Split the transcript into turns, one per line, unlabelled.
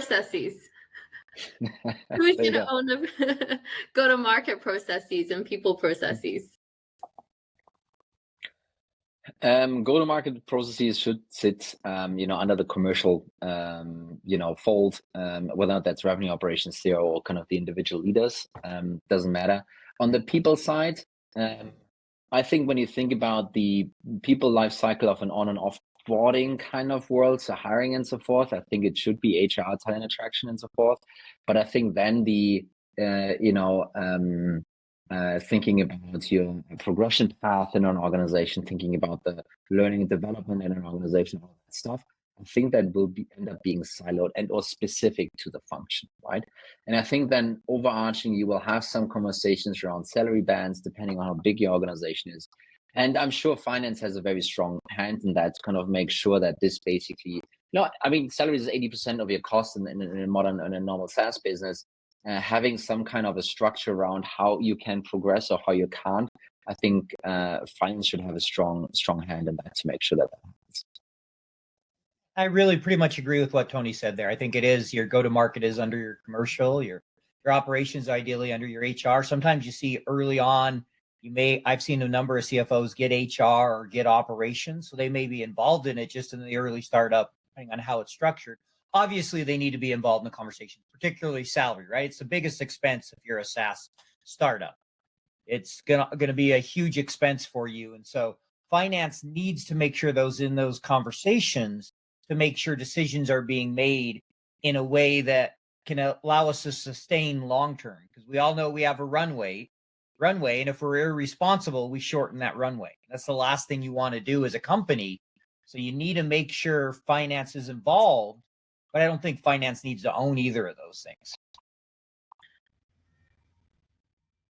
processes. Who's
There you
going to
go.
own the go-to-market processes and people processes?
Go-to-market processes should sit, under the commercial, fold, whether that's revenue operations, CEO, or kind of the individual leaders, doesn't matter. On the people side, I think when you think about the people life cycle of an on and off boarding kind of world, so hiring and so forth, I think it should be HR, talent attraction and so forth. But I think then the, thinking about your progression path in an organization, thinking about the learning and development in an organization, all that stuff, I think that will end up being siloed and or specific to the function, right? And I think then overarching, you will have some conversations around salary bands, depending on how big your organization is. And I'm sure finance has a very strong hand in that to kind of make sure that this basically, salaries is 80% of your cost in a normal SaaS business. Having some kind of a structure around how you can progress or how you can't, I think finance should have a strong hand in that to make sure that happens.
I really pretty much agree with what Tony said there. I think it is your go-to-market is under your commercial, your operations ideally under your HR. Sometimes you see early on, I've seen a number of CFOs get HR or get operations, so they may be involved in it just in the early startup, depending on how it's structured. Obviously, they need to be involved in the conversation, particularly salary, right? It's the biggest expense if you're a SaaS startup. It's gonna be a huge expense for you. And so finance needs to make sure in those conversations to make sure decisions are being made in a way that can allow us to sustain long-term. Because we all know we have a runway, and if we're irresponsible, we shorten that runway. That's the last thing you want to do as a company. So you need to make sure finance is involved. But I don't think finance needs to own either of those things.